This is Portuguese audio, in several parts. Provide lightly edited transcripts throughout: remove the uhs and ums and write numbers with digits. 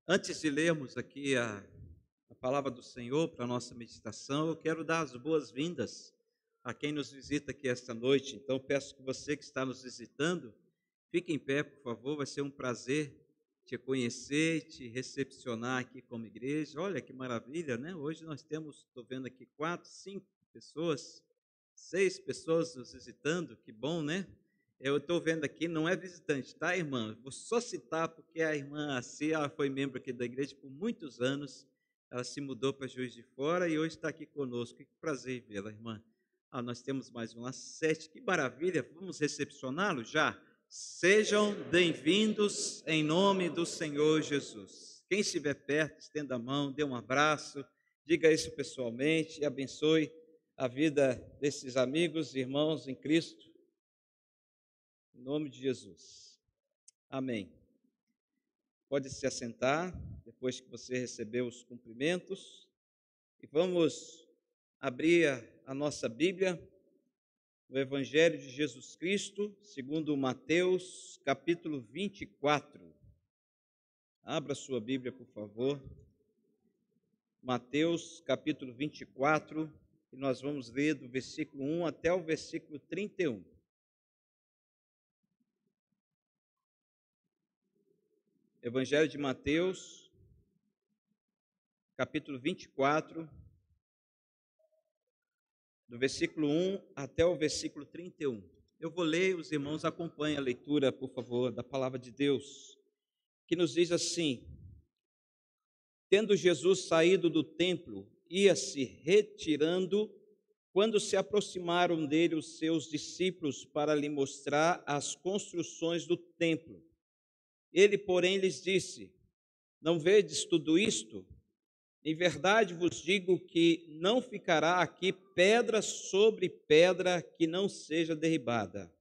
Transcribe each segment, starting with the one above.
Antes de lermos aqui a palavra do Senhor para a nossa meditação, eu quero dar as boas-vindas a quem nos visita aqui esta noite. Então, peço que você que está nos visitando, fique em pé, por favor. Vai ser um prazer te conhecer, te recepcionar aqui como igreja. Olha que maravilha, né? Hoje nós temos, estou vendo aqui, 4, 5 pessoas, 6 pessoas nos visitando. Que bom, né? Eu estou vendo aqui, não é visitante, tá, irmã? Vou só citar porque a irmã Cia, ela foi membro aqui da igreja por muitos anos. Ela se mudou para Juiz de Fora e hoje está aqui conosco. Que prazer vê-la, irmã. Nós temos mais uma 7. Que maravilha. Vamos recepcioná-lo já? Sejam bem-vindos em nome do Senhor Jesus. Quem estiver perto, estenda a mão, dê um abraço, diga isso pessoalmente e abençoe a vida desses amigos e irmãos em Cristo. Em nome de Jesus. Amém. Pode se assentar, depois que você recebeu os cumprimentos. E vamos abrir a nossa Bíblia no Evangelho de Jesus Cristo, segundo Mateus, capítulo 24. Abra sua Bíblia, por favor. Mateus, capítulo 24, e nós vamos ler do versículo 1 até o versículo 31. Evangelho de Mateus, capítulo 24, do versículo 1 até o versículo 31. Eu vou ler, os irmãos acompanhem a leitura, por favor, da palavra de Deus, que nos diz assim: Tendo Jesus saído do templo, ia se retirando, quando se aproximaram dele os seus discípulos para lhe mostrar as construções do templo. Ele, porém, lhes disse: Não vedes tudo isto? Em verdade vos digo que não ficará aqui pedra sobre pedra que não seja derribada.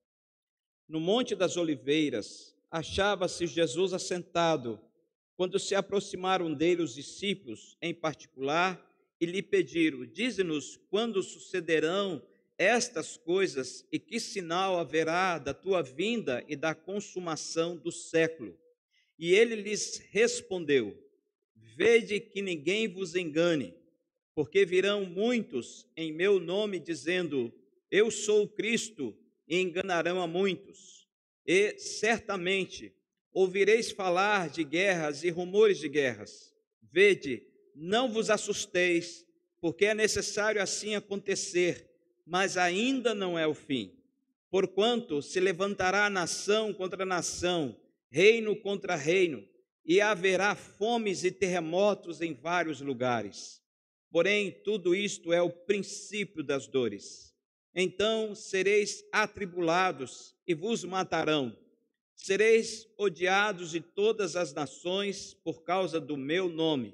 No Monte das Oliveiras achava-se Jesus assentado, quando se aproximaram dele os discípulos, em particular, e lhe pediram: Dize-nos quando sucederão estas coisas e que sinal haverá da tua vinda e da consumação do século. E ele lhes respondeu: Vede que ninguém vos engane, porque virão muitos em meu nome dizendo: Eu sou o Cristo, e enganarão a muitos. E certamente ouvireis falar de guerras e rumores de guerras. Vede, não vos assusteis, porque é necessário assim acontecer, mas ainda não é o fim. Porquanto se levantará nação contra nação, reino contra reino, e haverá fomes e terremotos em vários lugares. Porém, tudo isto é o princípio das dores. Então sereis atribulados e vos matarão. Sereis odiados de todas as nações por causa do meu nome.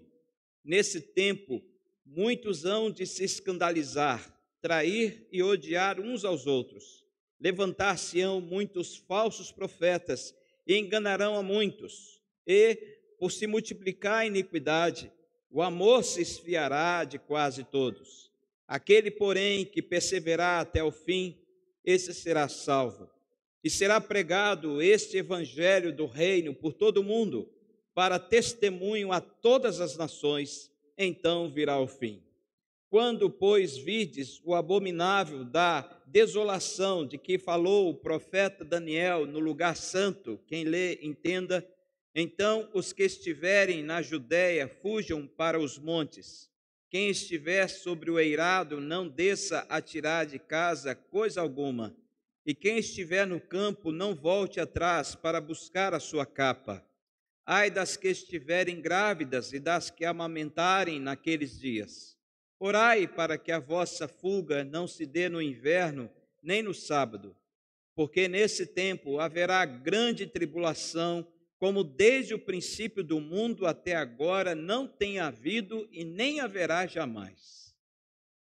Nesse tempo, muitos hão de se escandalizar, trair e odiar uns aos outros. Levantar-se-ão muitos falsos profetas e enganarão a muitos. E, por se multiplicar a iniquidade, o amor se esfriará de quase todos. Aquele, porém, que perseverar até o fim, esse será salvo. E será pregado este evangelho do reino por todo o mundo, para testemunho a todas as nações, então virá o fim. Quando, pois, virdes o abominável da desolação de que falou o profeta Daniel no lugar santo, quem lê, entenda, então os que estiverem na Judéia fujam para os montes. Quem estiver sobre o eirado não desça a tirar de casa coisa alguma, e quem estiver no campo não volte atrás para buscar a sua capa. Ai das que estiverem grávidas e das que amamentarem naqueles dias. Orai para que a vossa fuga não se dê no inverno, nem no sábado, porque nesse tempo haverá grande tribulação, como desde o princípio do mundo até agora não tem havido e nem haverá jamais.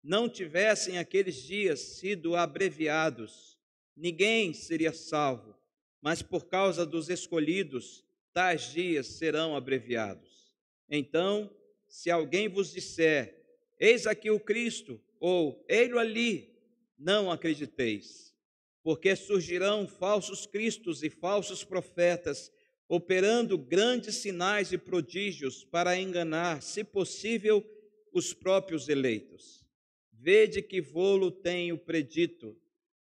Não tivessem aqueles dias sido abreviados, ninguém seria salvo, mas por causa dos escolhidos, tais dias serão abreviados. Então, se alguém vos disser: Eis aqui o Cristo, ou ei-lo ali, não acrediteis, porque surgirão falsos cristos e falsos profetas, operando grandes sinais e prodígios para enganar, se possível, os próprios eleitos. Vede que vô-lo tenho predito.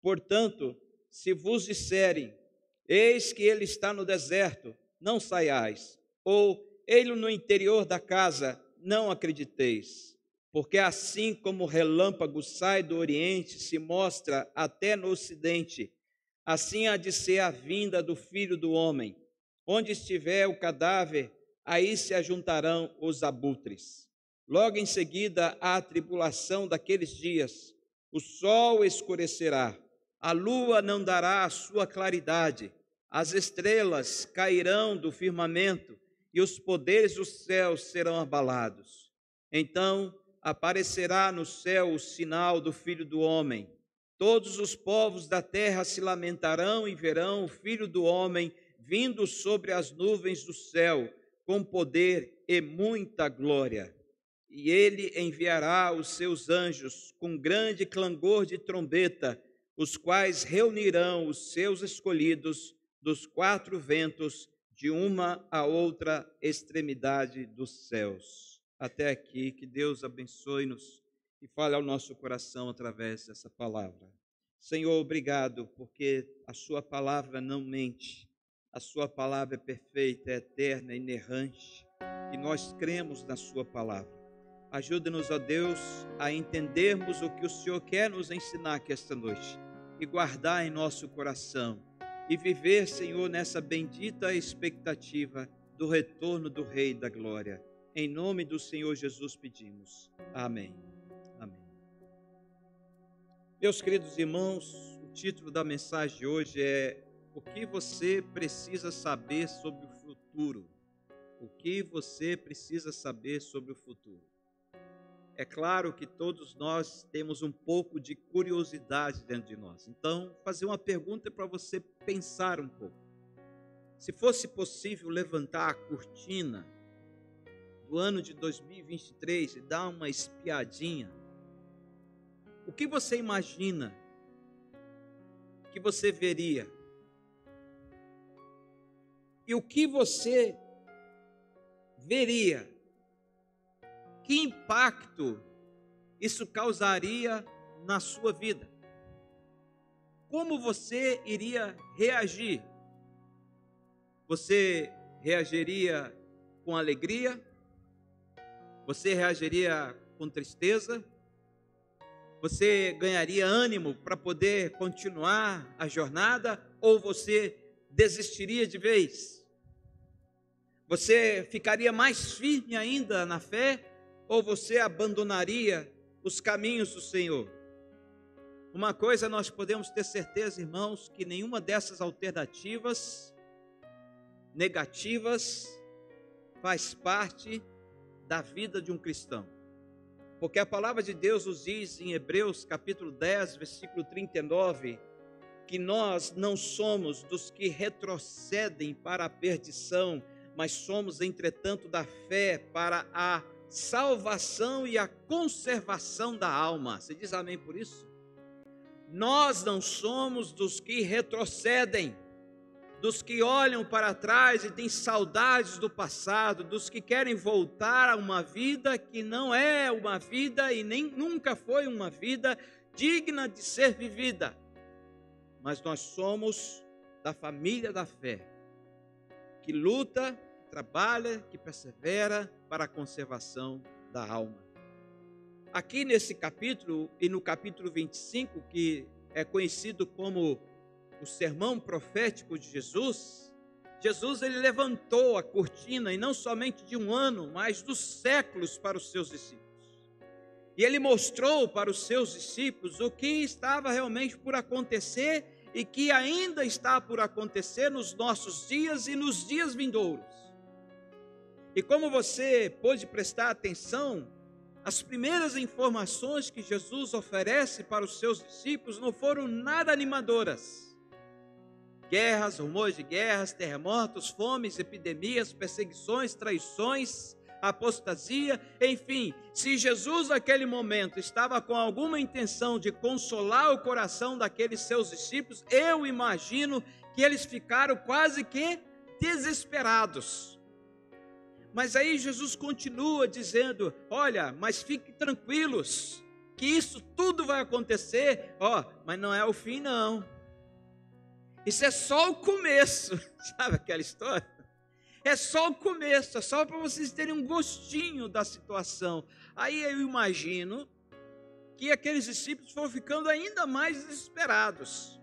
Portanto, se vos disserem, eis que ele está no deserto, não saiais, ou ei-lo no interior da casa, não acrediteis. Porque assim como o relâmpago sai do oriente, se mostra até no ocidente, assim há de ser a vinda do Filho do Homem. Onde estiver o cadáver, aí se ajuntarão os abutres. Logo em seguida, a tribulação daqueles dias, o sol escurecerá, a lua não dará a sua claridade, as estrelas cairão do firmamento e os poderes dos céus serão abalados. Então aparecerá no céu o sinal do Filho do Homem. Todos os povos da terra se lamentarão e verão o Filho do Homem vindo sobre as nuvens do céu, com poder e muita glória. E ele enviará os seus anjos com grande clangor de trombeta, os quais reunirão os seus escolhidos dos quatro ventos, de uma a outra extremidade dos céus. Até aqui, que Deus abençoe-nos e fale ao nosso coração através dessa palavra. Senhor, obrigado, porque a sua palavra não mente, a sua palavra é perfeita, é eterna, é inerrante, e nós cremos na sua palavra. Ajude-nos, ó Deus, a entendermos o que o Senhor quer nos ensinar aqui esta noite e guardar em nosso coração e viver, Senhor, nessa bendita expectativa do retorno do Rei da Glória. Em nome do Senhor Jesus pedimos. Amém. Amém. Meus queridos irmãos, o título da mensagem de hoje é O que você precisa saber sobre o futuro? O que você precisa saber sobre o futuro? É claro que todos nós temos um pouco de curiosidade dentro de nós. Então, fazer uma pergunta para você pensar um pouco. Se fosse possível levantar a cortina do ano de 2023 e dar uma espiadinha, o que você imagina que você veria? E o que você veria? Que impacto isso causaria na sua vida? Como você iria reagir? Você reagiria com alegria? Você reagiria com tristeza? Você ganharia ânimo para poder continuar a jornada? Ou você desistiria de vez? Você ficaria mais firme ainda na fé? Ou você abandonaria os caminhos do Senhor? Uma coisa nós podemos ter certeza, irmãos, que nenhuma dessas alternativas negativas faz parte da vida de um cristão. Porque a palavra de Deus nos diz em Hebreus capítulo 10, versículo 39, que nós não somos dos que retrocedem para a perdição, mas somos, entretanto, da fé para a salvação e a conservação da alma. Você diz amém por isso? Nós não somos dos que retrocedem, dos que olham para trás e têm saudades do passado, dos que querem voltar a uma vida que não é uma vida e nem nunca foi uma vida digna de ser vivida. Mas nós somos da família da fé, que luta, que trabalha, que persevera para a conservação da alma. Aqui nesse capítulo e no capítulo 25, que é conhecido como o sermão profético de Jesus, ele levantou a cortina, e não somente de um ano, mas dos séculos para os seus discípulos. E ele mostrou para os seus discípulos o que estava realmente por acontecer e que ainda está por acontecer nos nossos dias e nos dias vindouros. E como você pôde prestar atenção, as primeiras informações que Jesus oferece para os seus discípulos não foram nada animadoras. Guerras, rumores de guerras, terremotos, fomes, epidemias, perseguições, traições, apostasia, enfim, se Jesus naquele momento estava com alguma intenção de consolar o coração daqueles seus discípulos, eu imagino que eles ficaram quase que desesperados. Mas aí Jesus continua dizendo: olha, mas fiquem tranquilos, que isso tudo vai acontecer, mas não é o fim não. Isso é só o começo, sabe aquela história? É só o começo, é só para vocês terem um gostinho da situação. Aí eu imagino que aqueles discípulos foram ficando ainda mais desesperados.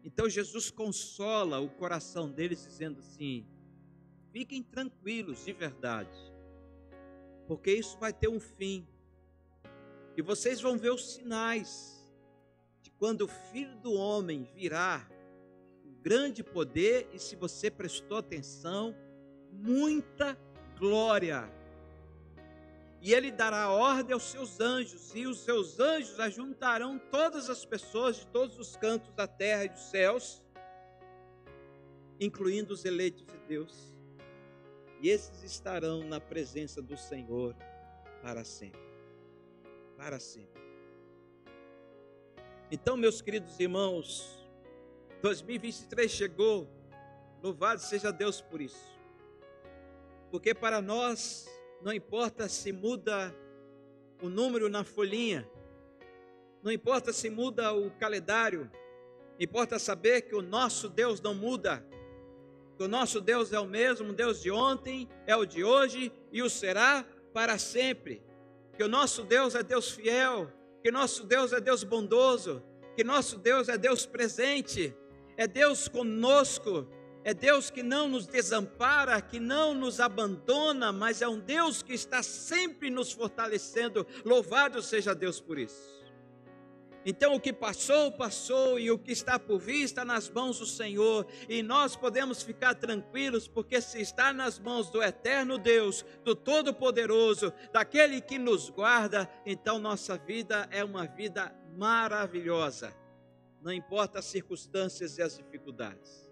Então Jesus consola o coração deles dizendo assim: fiquem tranquilos de verdade, porque isso vai ter um fim. E vocês vão ver os sinais de quando o Filho do Homem virá, com grande poder, e se você prestou atenção, muita glória. E ele dará ordem aos seus anjos, e os seus anjos ajuntarão todas as pessoas de todos os cantos da terra e dos céus, incluindo os eleitos de Deus. E esses estarão na presença do Senhor para sempre. Para sempre. Então, meus queridos irmãos, 2023 chegou, louvado seja Deus por isso. Porque para nós, não importa se muda o número na folhinha, não importa se muda o calendário, importa saber que o nosso Deus não muda, que o nosso Deus é o mesmo, Deus de ontem, é o de hoje e o será para sempre, que o nosso Deus é Deus fiel, que nosso Deus é Deus bondoso, que nosso Deus é Deus presente, é Deus conosco, é Deus que não nos desampara, que não nos abandona, mas é um Deus que está sempre nos fortalecendo. Louvado seja Deus por isso. Então o que passou, passou, e o que está por vir está nas mãos do Senhor, e nós podemos ficar tranquilos, porque se está nas mãos do eterno Deus, do Todo-Poderoso, daquele que nos guarda, então nossa vida é uma vida maravilhosa, não importa as circunstâncias e as dificuldades.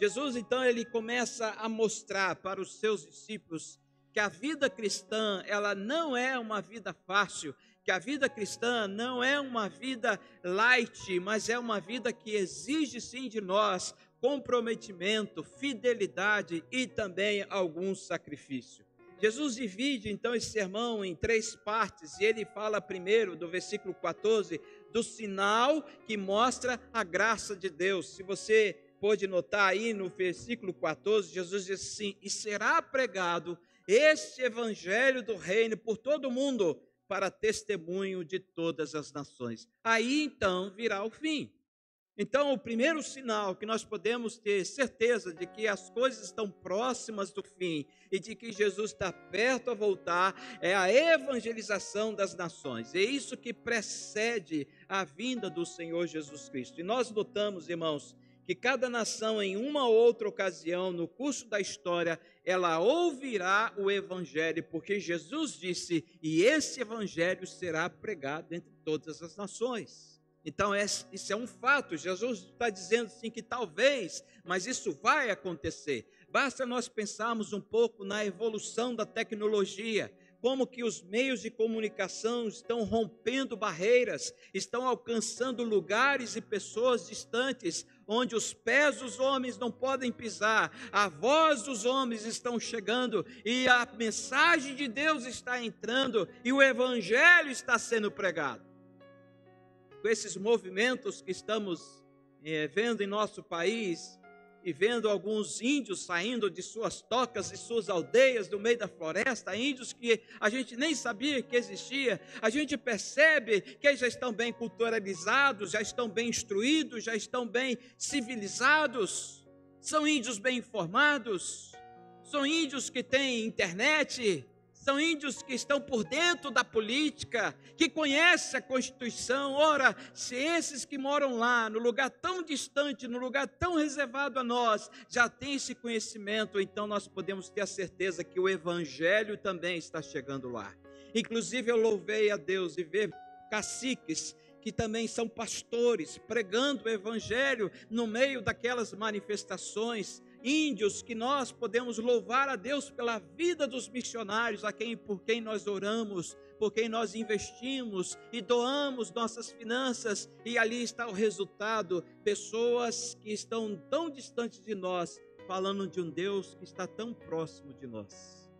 Jesus então ele começa a mostrar para os seus discípulos que a vida cristã, ela não é uma vida fácil, que a vida cristã não é uma vida light, mas é uma vida que exige sim de nós comprometimento, fidelidade e também algum sacrifício. Jesus divide então esse sermão em 3 partes, e ele fala primeiro, do versículo 14, do sinal que mostra a graça de Deus. Se você pode notar aí no versículo 14, Jesus diz assim: e será pregado este evangelho do reino por todo o mundo, para testemunho de todas as nações. Aí então virá o fim. Então o primeiro sinal que nós podemos ter certeza de que as coisas estão próximas do fim e de que Jesus está perto a voltar é a evangelização das nações. É isso que precede a vinda do Senhor Jesus Cristo. E nós notamos, irmãos, que cada nação em uma ou outra ocasião no curso da história, ela ouvirá o evangelho, porque Jesus disse, e esse evangelho será pregado entre todas as nações. Então isso é um fato, Jesus está dizendo assim que talvez, mas isso vai acontecer. Basta nós pensarmos um pouco na evolução da tecnologia, como que os meios de comunicação estão rompendo barreiras, estão alcançando lugares e pessoas distantes, onde os pés dos homens não podem pisar, a voz dos homens estão chegando, e a mensagem de Deus está entrando, e o evangelho está sendo pregado. Com esses movimentos que estamos vendo em nosso país, e vendo alguns índios saindo de suas tocas e suas aldeias do meio da floresta, índios que a gente nem sabia que existia, a gente percebe que eles já estão bem culturalizados, já estão bem instruídos, já estão bem civilizados, são índios bem informados, são índios que têm internet, são índios que estão por dentro da política, que conhecem a Constituição. Ora, se esses que moram lá, no lugar tão distante, no lugar tão reservado a nós, já têm esse conhecimento, então nós podemos ter a certeza que o evangelho também está chegando lá. Inclusive eu louvei a Deus e ver caciques que também são pastores, pregando o evangelho no meio daquelas manifestações, índios que nós podemos louvar a Deus pela vida dos missionários, por quem nós oramos, por quem nós investimos e doamos nossas finanças, e ali está o resultado, pessoas que estão tão distantes de nós, falando de um Deus que está tão próximo de nós.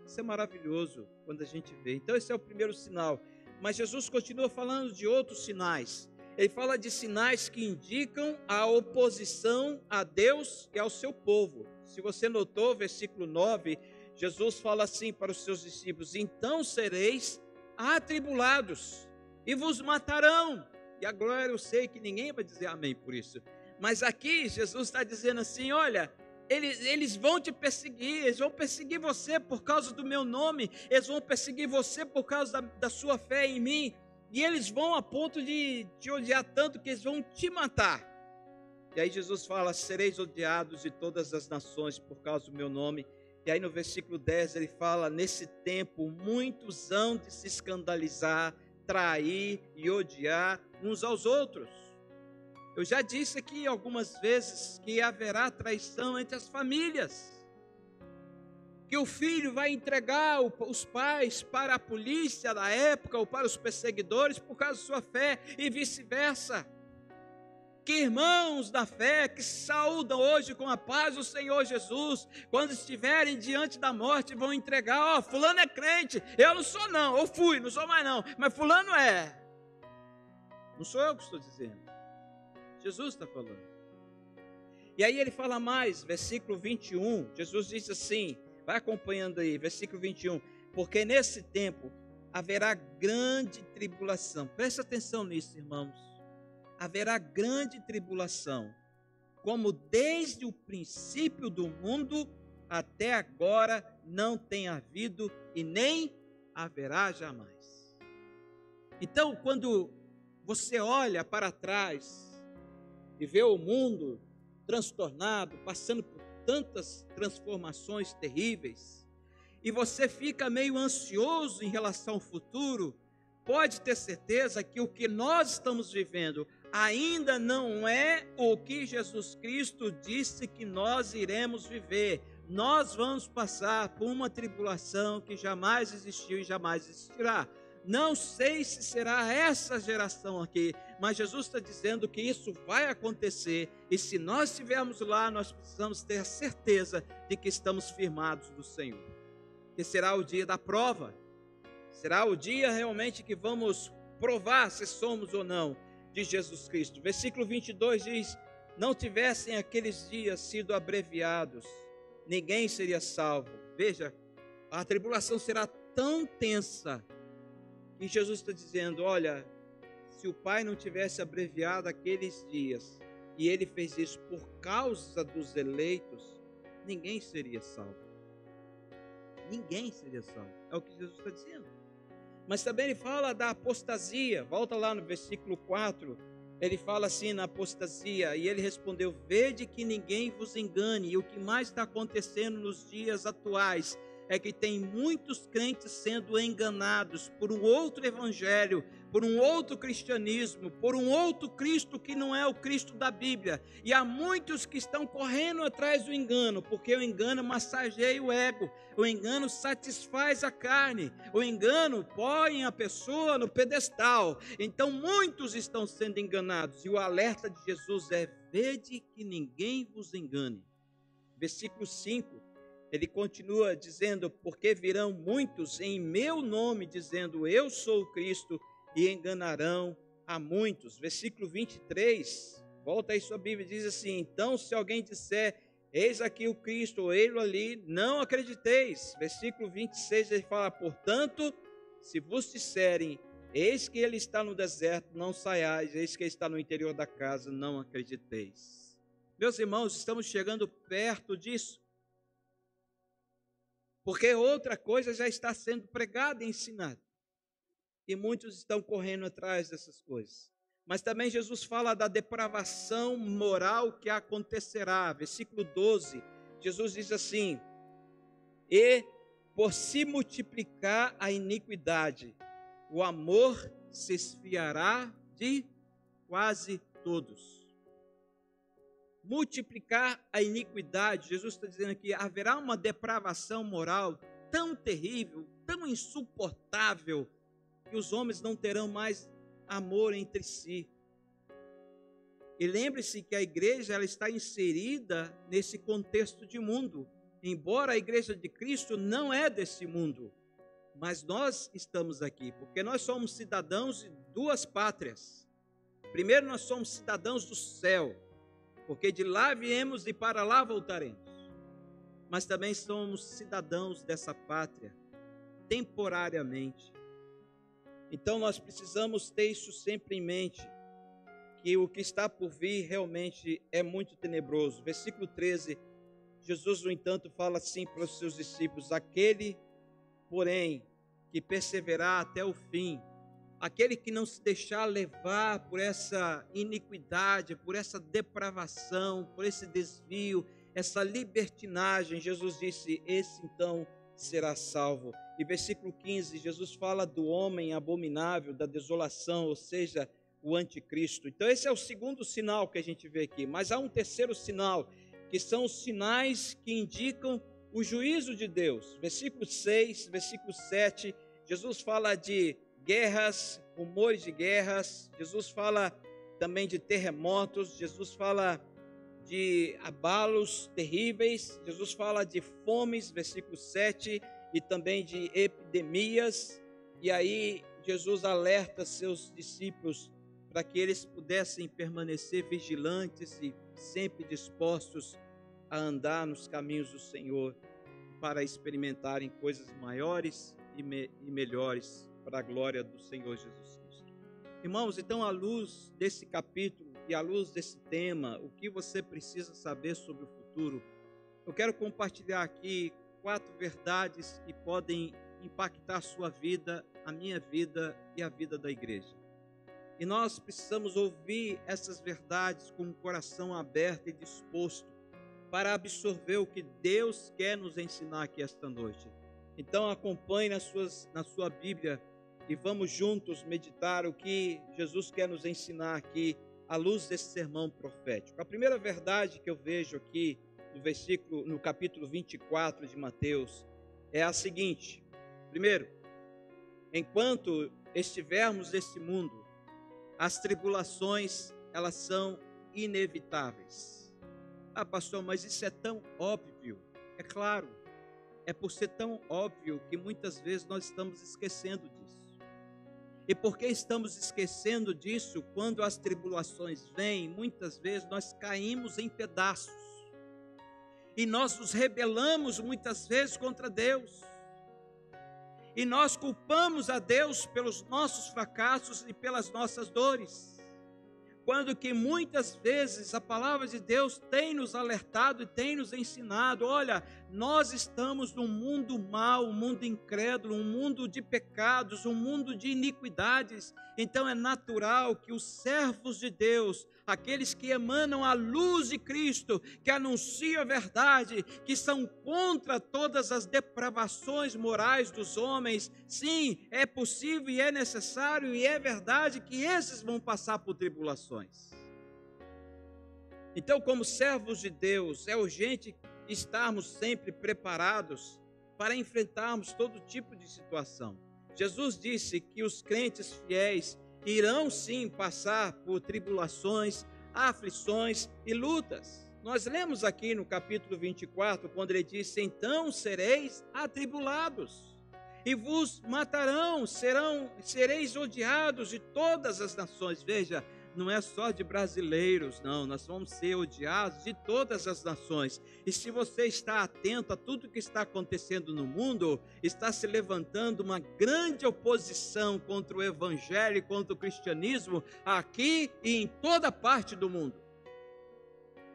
Isso é maravilhoso quando a gente vê. Então esse é o primeiro sinal. Mas Jesus continua falando de outros sinais. Ele fala de sinais que indicam a oposição a Deus e ao seu povo. Se você notou, versículo 9, Jesus fala assim para os seus discípulos: então sereis atribulados e vos matarão. E agora eu sei que ninguém vai dizer amém por isso. Mas aqui Jesus está dizendo assim: olha, eles vão te perseguir, eles vão perseguir você por causa do meu nome, eles vão perseguir você por causa da sua fé em mim, e eles vão a ponto de te odiar tanto que eles vão te matar. E aí Jesus fala: sereis odiados de todas as nações por causa do meu nome. E aí no versículo 10 ele fala: nesse tempo muitos hão de se escandalizar, trair e odiar uns aos outros. Eu já disse aqui algumas vezes que haverá traição entre as famílias, que o filho vai entregar os pais para a polícia da época ou para os perseguidores por causa da sua fé e vice-versa. Que irmãos da fé que saúdam hoje com a paz do Senhor Jesus, quando estiverem diante da morte, vão entregar: fulano é crente, eu não sou não, ou fui, não sou mais não, mas fulano é. Não sou eu que estou dizendo, Jesus está falando. E aí ele fala mais, versículo 21, Jesus diz assim, vai acompanhando aí, versículo 21, porque nesse tempo haverá grande tribulação. Presta atenção nisso, irmãos. Haverá grande tribulação, como desde o princípio do mundo até agora não tem havido e nem haverá jamais. Então, quando você olha para trás e vê o mundo transtornado, passando por tantas transformações terríveis, e você fica meio ansioso em relação ao futuro, pode ter certeza que o que nós estamos vivendo ainda não é o que Jesus Cristo disse que nós iremos viver. Nós vamos passar por uma tribulação que jamais existiu e jamais existirá. Não sei se será essa geração aqui, mas Jesus está dizendo que isso vai acontecer, e se nós estivermos lá, nós precisamos ter a certeza de que estamos firmados no Senhor, que será o dia da prova, será o dia realmente que vamos provar se somos ou não de Jesus Cristo. Versículo 22 diz: não tivessem aqueles dias sido abreviados, ninguém seria salvo. Veja, a tribulação será tão tensa, e Jesus está dizendo: olha, se o Pai não tivesse abreviado aqueles dias, e Ele fez isso por causa dos eleitos, ninguém seria salvo. Ninguém seria salvo. É o que Jesus está dizendo. Mas também Ele fala da apostasia. Volta lá no versículo 4. Ele fala assim na apostasia, e Ele respondeu: vede que ninguém vos engane. E o que mais está acontecendo nos dias atuais é que tem muitos crentes sendo enganados por um outro evangelho, por um outro cristianismo, por um outro Cristo que não é o Cristo da Bíblia. E há muitos que estão correndo atrás do engano, porque o engano massageia o ego, o engano satisfaz a carne, o engano põe a pessoa no pedestal. Então muitos estão sendo enganados, e o alerta de Jesus é: vede que ninguém vos engane. Versículo 5. Ele continua dizendo: porque virão muitos em meu nome, dizendo eu sou o Cristo, e enganarão a muitos. Versículo 23, volta aí sua Bíblia, diz assim: então se alguém disser eis aqui o Cristo, ou ele ali, não acrediteis. Versículo 26, ele fala: portanto, se vos disserem eis que ele está no deserto, não saiais, eis que ele está no interior da casa, não acrediteis. Meus irmãos, estamos chegando perto disso, porque outra coisa já está sendo pregada e ensinada, e muitos estão correndo atrás dessas coisas. Mas também Jesus fala da depravação moral que acontecerá. Versículo 12, Jesus diz assim: e por se multiplicar a iniquidade, o amor se esfriará de quase todos. Multiplicar a iniquidade, Jesus está dizendo que haverá uma depravação moral tão terrível, tão insuportável, que os homens não terão mais amor entre si. E lembre-se que a igreja ela está inserida nesse contexto de mundo. Embora a igreja de Cristo não é desse mundo, mas nós estamos aqui, porque nós somos cidadãos de duas pátrias. Primeiro, nós somos cidadãos do céu, porque de lá viemos e para lá voltaremos. Mas também somos cidadãos dessa pátria, temporariamente. Então, nós precisamos ter isso sempre em mente, que o que está por vir realmente é muito tenebroso. Versículo 13, Jesus, no entanto, fala assim para os seus discípulos: aquele, porém, que perseverar até o fim, aquele que não se deixar levar por essa iniquidade, por essa depravação, por esse desvio, essa libertinagem, Jesus disse, esse então será salvo. E versículo 15, Jesus fala do homem abominável, da desolação, ou seja, o anticristo. Então esse é o segundo sinal que a gente vê aqui, mas há um terceiro sinal, que são os sinais que indicam o juízo de Deus. Versículo 6, versículo 7, Jesus fala de guerras, rumores de guerras, Jesus fala também de terremotos, Jesus fala de abalos terríveis, Jesus fala de fomes, versículo 7, e também de epidemias, e aí Jesus alerta seus discípulos para que eles pudessem permanecer vigilantes e sempre dispostos a andar nos caminhos do Senhor, para experimentarem coisas maiores e melhores para a glória do Senhor Jesus Cristo. Irmãos, então, à luz desse capítulo e à luz desse tema, o que você precisa saber sobre o futuro, eu quero compartilhar aqui 4 verdades que podem impactar a sua vida, a minha vida e a vida da igreja. E nós precisamos ouvir essas verdades com o coração aberto e disposto para absorver o que Deus quer nos ensinar aqui esta noite. Então acompanhe na sua Bíblia e vamos juntos meditar o que Jesus quer nos ensinar aqui à luz desse sermão profético. A primeira verdade que eu vejo aqui no capítulo 24 de Mateus é a seguinte: primeiro, enquanto estivermos nesse mundo, as tribulações, elas são inevitáveis. Ah, pastor, mas isso é tão óbvio. É claro, é por ser tão óbvio que muitas vezes nós estamos esquecendo disso. E porque estamos esquecendo disso, quando as tribulações vêm, muitas vezes nós caímos em pedaços. E nós nos rebelamos muitas vezes contra Deus. E nós culpamos a Deus pelos nossos fracassos e pelas nossas dores. Quando que muitas vezes a palavra de Deus tem nos alertado e tem nos ensinado, olha, nós estamos num mundo mau, um mundo incrédulo, um mundo de pecados, um mundo de iniquidades. Então é natural que os servos de Deus, aqueles que emanam a luz de Cristo, que anunciam a verdade, que são contra todas as depravações morais dos homens, sim, é possível e é necessário e é verdade que esses vão passar por tribulações. Então, como servos de Deus, é urgente estarmos sempre preparados para enfrentarmos todo tipo de situação. Jesus disse que os crentes fiéis irão sim passar por tribulações, aflições e lutas. Nós lemos aqui no capítulo 24, quando ele disse, então sereis atribulados, e vos matarão, sereis odiados de todas as nações. Veja, não é só de brasileiros, não, nós vamos ser odiados de todas as nações. E se você está atento a tudo que está acontecendo no mundo, está se levantando uma grande oposição contra o evangelho e contra o cristianismo aqui e em toda parte do mundo.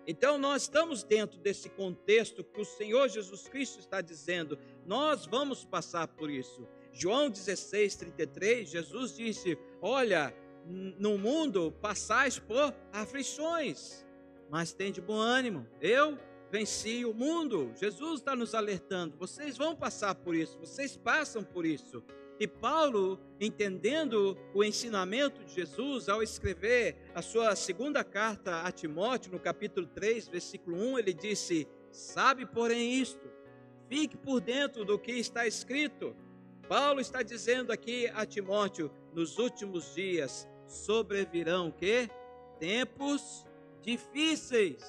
Então nós estamos dentro desse contexto que o Senhor Jesus Cristo está dizendo, nós vamos passar por isso. João 16:33, Jesus disse, olha, no mundo passais por aflições, mas tende bom ânimo, eu venci o mundo. Jesus está nos alertando, vocês vão passar por isso, vocês passam por isso. E Paulo, entendendo o ensinamento de Jesus, ao escrever a sua segunda carta a Timóteo, no capítulo 3, versículo 1, ele disse, sabe porém isto, fique por dentro do que está escrito. Paulo está dizendo aqui a Timóteo, nos últimos dias sobrevirão o quê? Tempos difíceis,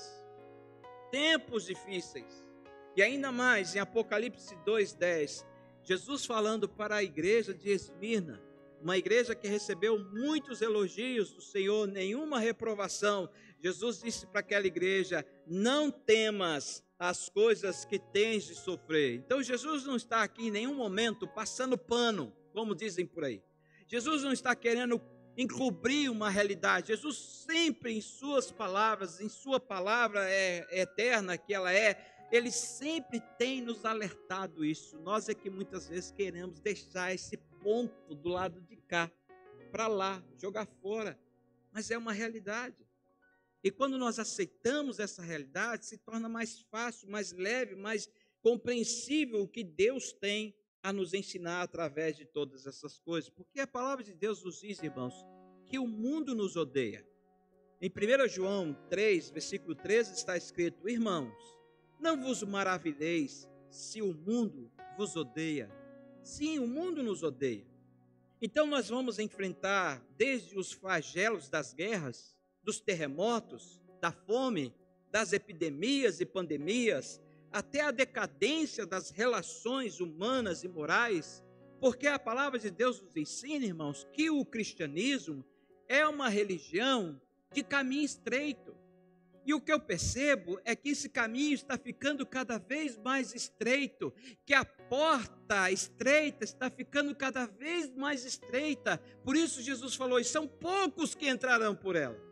tempos difíceis. E ainda mais, em Apocalipse 2:10, Jesus falando para a igreja de Esmirna, uma igreja que recebeu muitos elogios do Senhor, nenhuma reprovação. Jesus disse para aquela igreja: não temas as coisas que tens de sofrer. Então Jesus não está aqui em nenhum momento passando pano, como dizem por aí. Jesus não está querendo encobrir uma realidade. Jesus sempre em suas palavras, em sua palavra eterna que ela é, ele sempre tem nos alertado isso. Nós é que muitas vezes queremos deixar esse ponto do lado de cá, para lá, jogar fora. Mas é uma realidade. E quando nós aceitamos essa realidade, se torna mais fácil, mais leve, mais compreensível o que Deus tem a nos ensinar através de todas essas coisas. Porque a palavra de Deus nos diz, irmãos, que o mundo nos odeia. Em 1 João 3, versículo 13, está escrito: irmãos, não vos maravilheis se o mundo vos odeia. Sim, o mundo nos odeia. Então nós vamos enfrentar desde os flagelos das guerras, dos terremotos, da fome, das epidemias e pandemias, até a decadência das relações humanas e morais, porque a palavra de Deus nos ensina, irmãos, que o cristianismo é uma religião de caminho estreito. E o que eu percebo é que esse caminho está ficando cada vez mais estreito, que a porta estreita está ficando cada vez mais estreita. Por isso Jesus falou, e são poucos que entrarão por ela.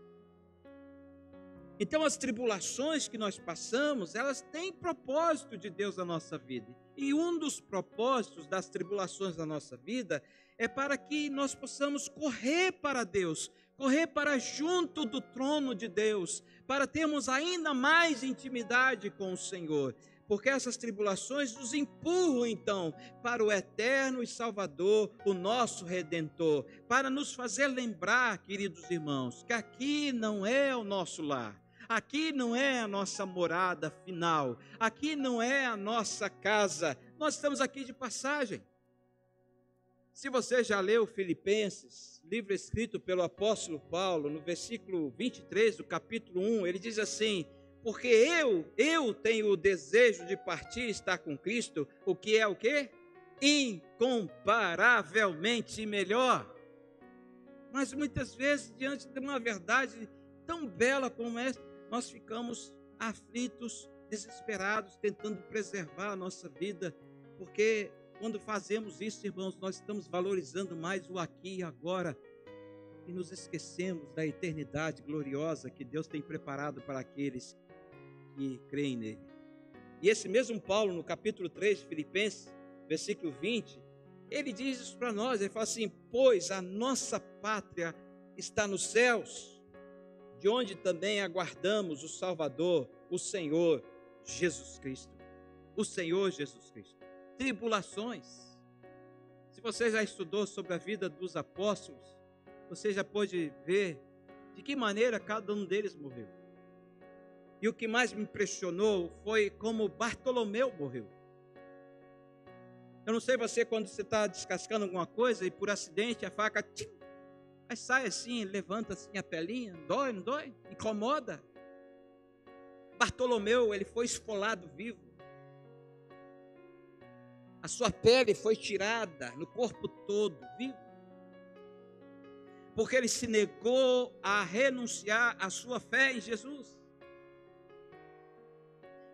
Então as tribulações que nós passamos, elas têm propósito de Deus na nossa vida. E um dos propósitos das tribulações da nossa vida é para que nós possamos correr para Deus, correr para junto do trono de Deus, para termos ainda mais intimidade com o Senhor. Porque essas tribulações nos empurram, então, para o eterno e Salvador, o nosso Redentor, para nos fazer lembrar, queridos irmãos, que aqui não é o nosso lar. Aqui não é a nossa morada final, aqui não é a nossa casa, nós estamos aqui de passagem. Se você já leu Filipenses, livro escrito pelo apóstolo Paulo, no versículo 23 do capítulo 1, ele diz assim, porque eu tenho o desejo de partir e estar com Cristo, o que é o quê? Incomparavelmente melhor. Mas muitas vezes, diante de uma verdade tão bela como essa, nós ficamos aflitos, desesperados, tentando preservar a nossa vida, porque quando fazemos isso, irmãos, nós estamos valorizando mais o aqui e agora, e nos esquecemos da eternidade gloriosa que Deus tem preparado para aqueles que creem nele. E esse mesmo Paulo, no capítulo 3 de Filipenses, versículo 20, ele diz isso para nós, ele fala assim, pois a nossa pátria está nos céus, de onde também aguardamos o Salvador, o Senhor Jesus Cristo. O Senhor Jesus Cristo. Tribulações. Se você já estudou sobre a vida dos apóstolos, você já pôde ver de que maneira cada um deles morreu. E o que mais me impressionou foi como Bartolomeu morreu. Eu não sei você, quando você está descascando alguma coisa e por acidente a faca aí sai assim, levanta assim a pelinha, dói, não dói? Incomoda. Bartolomeu, ele foi esfolado vivo. A sua pele foi tirada no corpo todo, vivo. Porque ele se negou a renunciar à sua fé em Jesus.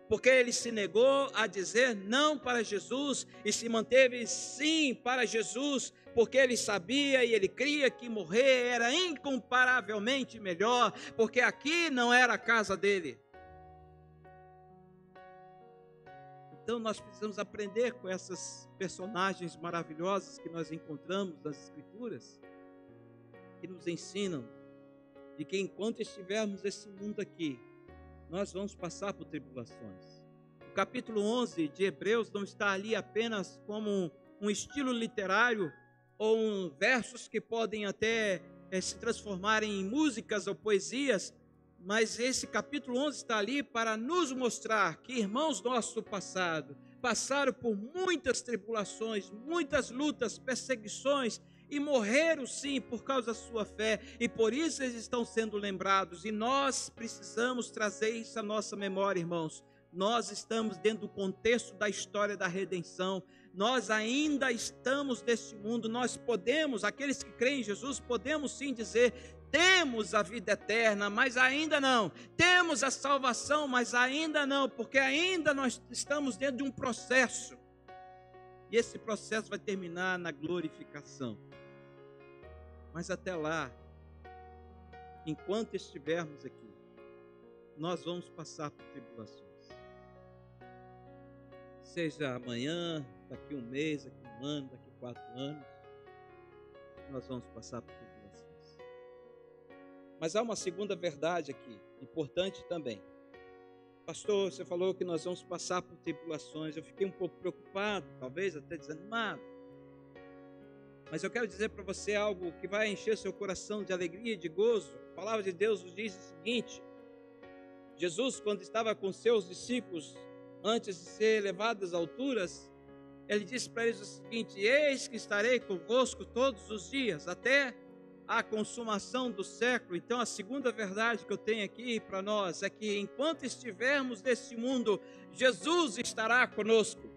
Porque ele se negou a dizer não para Jesus e se manteve sim para Jesus, porque ele sabia e ele cria que morrer era incomparavelmente melhor, porque aqui não era a casa dele. Então nós precisamos aprender com essas personagens maravilhosas que nós encontramos nas Escrituras, que nos ensinam de que enquanto estivermos nesse mundo aqui, nós vamos passar por tribulações. O capítulo 11 de Hebreus não está ali apenas como um estilo literário ou versos que podem até se transformar em músicas ou poesias, mas esse capítulo 11 está ali para nos mostrar que irmãos nossos do passado passaram por muitas tribulações, muitas lutas, perseguições, e morreram sim por causa da sua fé, e por isso eles estão sendo lembrados, e nós precisamos trazer isso à nossa memória, irmãos. Nós estamos dentro do contexto da história da redenção, nós ainda estamos neste mundo, nós podemos, aqueles que creem em Jesus, podemos sim dizer, temos a vida eterna, mas ainda não, temos a salvação, mas ainda não, porque ainda nós estamos dentro de um processo, e esse processo vai terminar na glorificação. Mas até lá, enquanto estivermos aqui, nós vamos passar por tribulações. Seja amanhã, daqui um mês, daqui um ano, daqui 4 anos, nós vamos passar por tribulações. Mas há uma segunda verdade aqui, importante também. Pastor, você falou que nós vamos passar por tribulações. Eu fiquei um pouco preocupado, talvez até desanimado. Mas eu quero dizer para você algo que vai encher seu coração de alegria e de gozo. A palavra de Deus nos diz o seguinte: Jesus, quando estava com seus discípulos, antes de ser levado às alturas, ele disse para eles o seguinte: eis que estarei convosco todos os dias, até a consumação do século. Então a segunda verdade que eu tenho aqui para nós é que enquanto estivermos nesse mundo, Jesus estará conosco.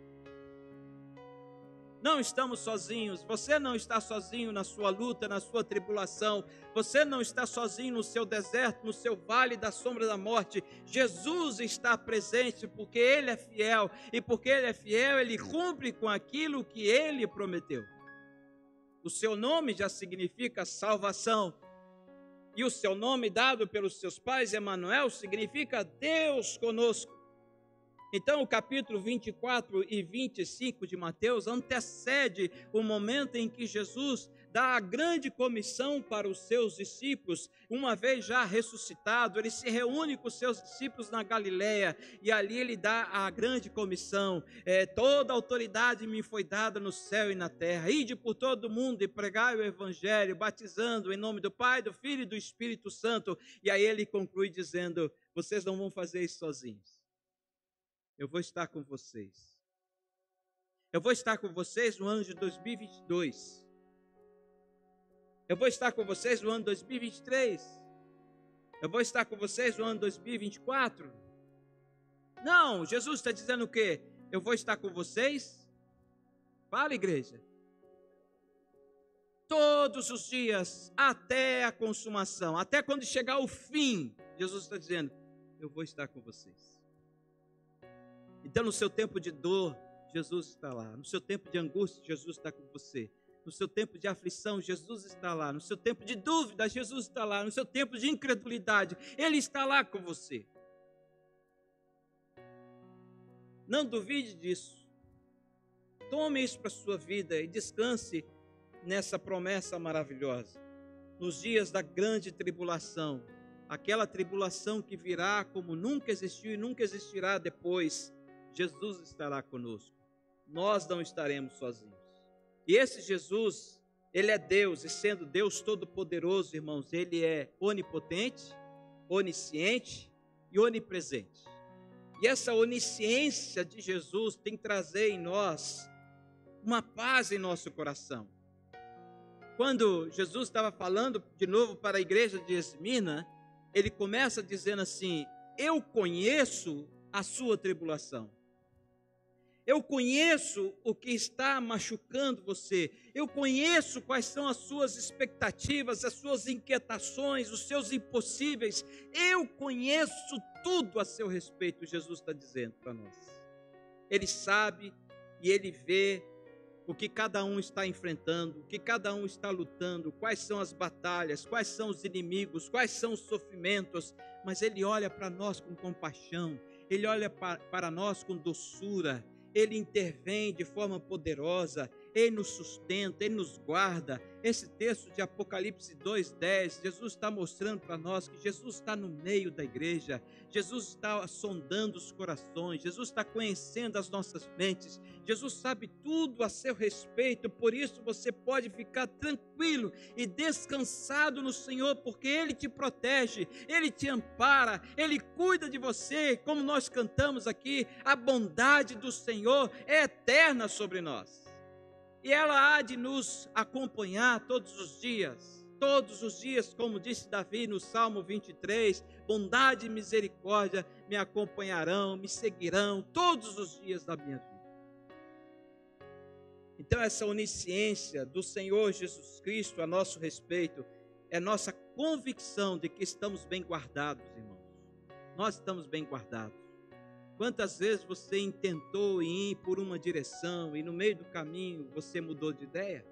Não estamos sozinhos, você não está sozinho na sua luta, na sua tribulação, você não está sozinho no seu deserto, no seu vale da sombra da morte. Jesus está presente porque Ele é fiel, e porque Ele é fiel, Ele cumpre com aquilo que Ele prometeu. O seu nome já significa salvação, e o seu nome dado pelos seus pais, Emanuel, significa Deus conosco. Então o capítulo 24 e 25 de Mateus antecede o momento em que Jesus dá a grande comissão para os seus discípulos. Uma vez já ressuscitado, ele se reúne com os seus discípulos na Galileia, e ali ele dá a grande comissão: toda a autoridade me foi dada no céu e na terra, ide por todo o mundo e pregai o evangelho, batizando em nome do Pai, do Filho e do Espírito Santo. E aí ele conclui dizendo: vocês não vão fazer isso sozinhos. Eu vou estar com vocês. Eu vou estar com vocês no ano de 2022. Eu vou estar com vocês no ano de 2023. Eu vou estar com vocês no ano de 2024. Não, Jesus está dizendo o quê? Eu vou estar com vocês. Fala, igreja. Todos os dias, até a consumação, até quando chegar o fim, Jesus está dizendo: eu vou estar com vocês. Então, no seu tempo de dor, Jesus está lá. No seu tempo de angústia, Jesus está com você. No seu tempo de aflição, Jesus está lá. No seu tempo de dúvida, Jesus está lá. No seu tempo de incredulidade, Ele está lá com você. Não duvide disso. Tome isso para a sua vida e descanse nessa promessa maravilhosa. Nos dias da grande tribulação, aquela tribulação que virá como nunca existiu e nunca existirá depois, Jesus estará conosco. Nós não estaremos sozinhos. E esse Jesus, Ele é Deus, e sendo Deus Todo-Poderoso, irmãos, Ele é onipotente, onisciente e onipresente. E essa onisciência de Jesus tem que trazer em nós uma paz em nosso coração. Quando Jesus estava falando de novo para a igreja de Esmirna, Ele começa dizendo assim: eu conheço a sua tribulação. Eu conheço o que está machucando você. Eu conheço quais são as suas expectativas, as suas inquietações, os seus impossíveis. Eu conheço tudo a seu respeito, Jesus está dizendo para nós. Ele sabe e Ele vê o que cada um está enfrentando, o que cada um está lutando, quais são as batalhas, quais são os inimigos, quais são os sofrimentos. Mas Ele olha para nós com compaixão, Ele olha para nós com doçura. Ele intervém de forma poderosa, Ele nos sustenta, Ele nos guarda. Esse texto de Apocalipse 2:10, Jesus está mostrando para nós que Jesus está no meio da igreja, Jesus está sondando os corações, Jesus está conhecendo as nossas mentes, Jesus sabe tudo a seu respeito. Por isso você pode ficar tranquilo e descansado no Senhor, porque Ele te protege, Ele te ampara, Ele cuida de você. Como nós cantamos aqui, a bondade do Senhor é eterna sobre nós. e ela há de nos acompanhar todos os dias, como disse Davi no Salmo 23, bondade e misericórdia me acompanharão, me seguirão todos os dias da minha vida. Então essa onisciência do Senhor Jesus Cristo a nosso respeito é nossa convicção de que estamos bem guardados, irmãos. Nós estamos bem guardados. Quantas vezes você intentou ir por uma direção e no meio do caminho você mudou de ideia?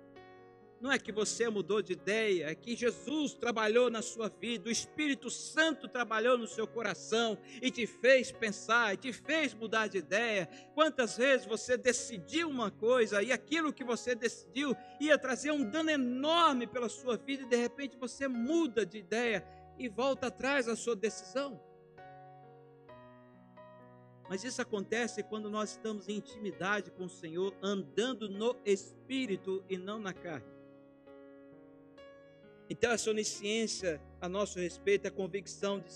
Não é que você mudou de ideia, é que Jesus trabalhou na sua vida, o Espírito Santo trabalhou no seu coração e te fez pensar, e te fez mudar de ideia. Quantas vezes você decidiu uma coisa e aquilo que você decidiu ia trazer um dano enorme pela sua vida e de repente você muda de ideia e volta atrás da sua decisão? Mas isso acontece quando nós estamos em intimidade com o Senhor, andando no Espírito e não na carne. Então essa onisciência a nosso respeito, a convicção de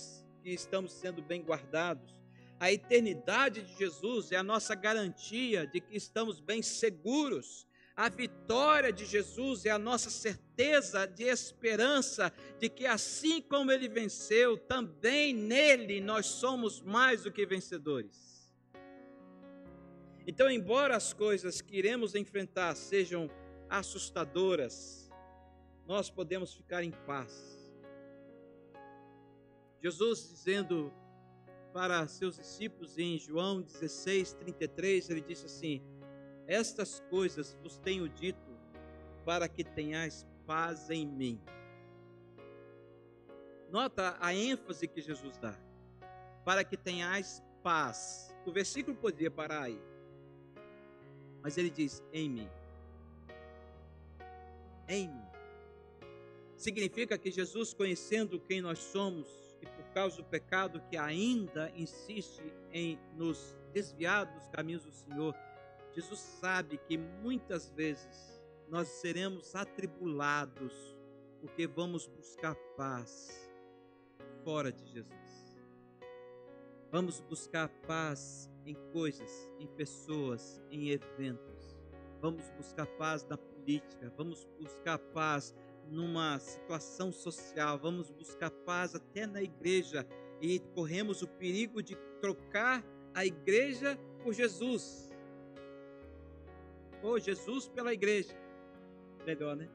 que estamos sendo bem guardados. A eternidade de Jesus é a nossa garantia de que estamos bem seguros. A vitória de Jesus é a nossa certeza de esperança de que assim como Ele venceu, também nele nós somos mais do que vencedores. Então, embora as coisas que iremos enfrentar sejam assustadoras, nós podemos ficar em paz. Jesus dizendo para seus discípulos em João 16:33, ele disse assim: estas coisas vos tenho dito para que tenhais paz em mim. Nota a ênfase que Jesus dá. Para que tenhais paz. O versículo poderia parar aí. Mas ele diz, em mim. Em mim. Significa que Jesus, conhecendo quem nós somos e por causa do pecado que ainda insiste em nos desviar dos caminhos do Senhor, Jesus sabe que muitas vezes nós seremos atribulados porque vamos buscar paz fora de Jesus. Vamos buscar paz em coisas, em pessoas, em eventos. Vamos buscar paz na política, vamos buscar paz numa situação social, vamos buscar paz até na igreja e corremos o perigo de trocar a igreja por Jesus. Ou Jesus pela igreja. Melhor, né?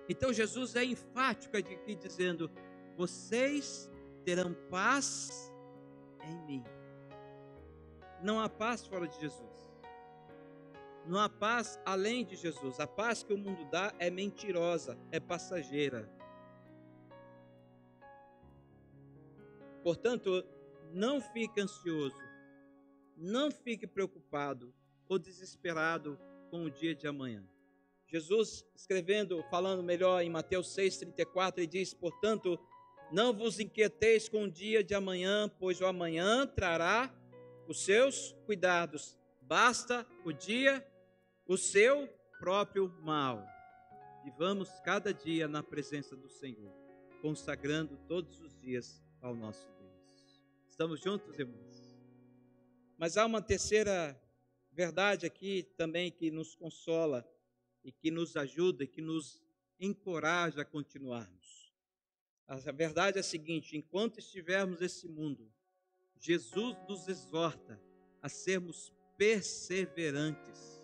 Então Jesus é enfático aqui dizendo, vocês terão paz em mim. Não há paz fora de Jesus. Não há paz além de Jesus. A paz que o mundo dá é mentirosa, é passageira. Portanto, não fique ansioso, não fique preocupado ou desesperado com o dia de amanhã. Jesus, falando melhor em Mateus 6,34, ele diz, portanto, não vos inquieteis com o dia de amanhã, pois o amanhã trará os seus cuidados. Basta o dia o seu próprio mal. Vivamos cada dia na presença do Senhor, consagrando todos os dias ao nosso Deus. Estamos juntos, irmãos? Mas há uma terceira verdade aqui também que nos consola e que nos ajuda e que nos encoraja a continuarmos. A verdade é a seguinte: enquanto estivermos nesse mundo, Jesus nos exorta a sermos perseverantes.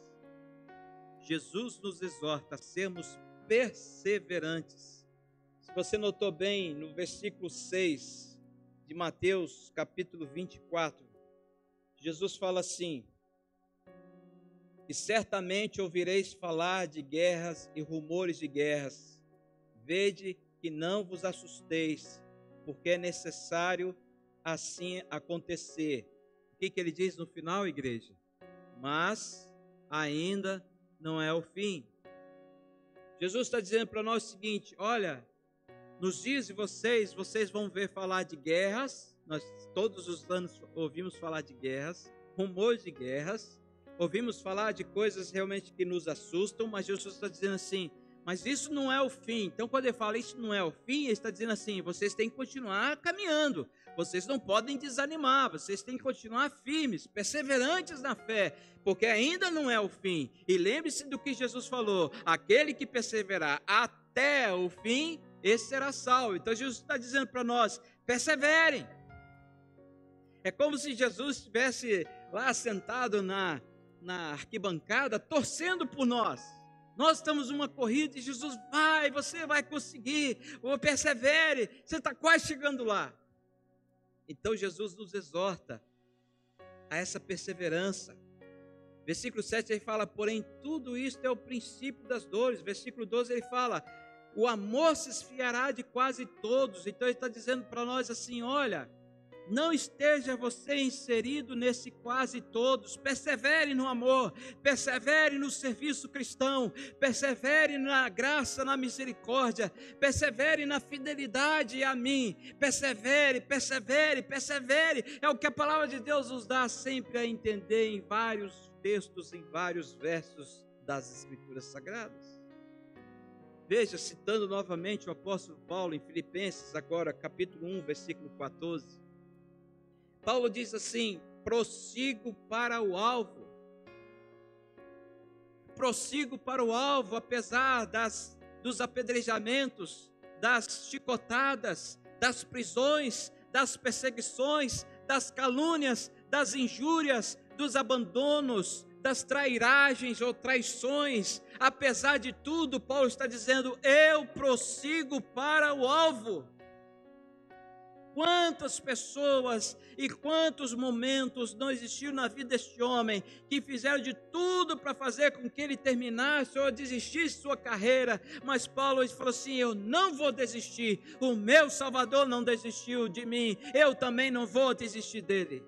Jesus nos exorta a sermos perseverantes. Se você notou bem, no versículo 6 de Mateus, capítulo 24, Jesus fala assim, e certamente ouvireis falar de guerras e rumores de guerras. Vede que não vos assusteis, porque é necessário assim acontecer. O que ele diz no final, igreja? Mas ainda não é o fim. Jesus está dizendo para nós o seguinte, olha, nos dias de vocês vão ver falar de guerras, nós todos os anos ouvimos falar de guerras, rumores de guerras, ouvimos falar de coisas realmente que nos assustam, mas Jesus está dizendo assim, mas isso não é o fim. Então, quando ele fala isso não é o fim, ele está dizendo assim, vocês têm que continuar caminhando, vocês não podem desanimar, vocês têm que continuar firmes, perseverantes na fé, porque ainda não é o fim. E lembre-se do que Jesus falou: aquele que perseverar até o fim, esse será salvo. Então Jesus está dizendo para nós: perseverem. É como se Jesus estivesse lá sentado na arquibancada, torcendo por nós. Nós estamos numa corrida e Jesus vai, você vai conseguir, persevere, você está quase chegando lá. Então Jesus nos exorta a essa perseverança. Versículo 7 ele fala: porém tudo isto é o princípio das dores. Versículo 12 ele fala: o amor se esfriará de quase todos. Então ele está dizendo para nós assim: olha, não esteja você inserido nesse quase todos, persevere no amor, persevere no serviço cristão, persevere na graça, na misericórdia, persevere na fidelidade a mim, persevere, persevere, persevere. É o que a palavra de Deus nos dá sempre a entender em vários textos, em vários versos das Escrituras Sagradas. Veja, citando novamente o apóstolo Paulo em Filipenses, agora capítulo 1, versículo 14. Paulo diz assim: prossigo para o alvo. Prossigo para o alvo, apesar dos apedrejamentos, das chicotadas, das prisões, das perseguições, das calúnias, das injúrias, dos abandonos, das trairagens ou traições. Apesar de tudo, Paulo está dizendo: eu prossigo para o alvo. Quantas pessoas e quantos momentos não existiram na vida deste homem que fizeram de tudo para fazer com que ele terminasse ou desistisse sua carreira, mas Paulo falou assim: eu não vou desistir, o meu Salvador não desistiu de mim, eu também não vou desistir dele.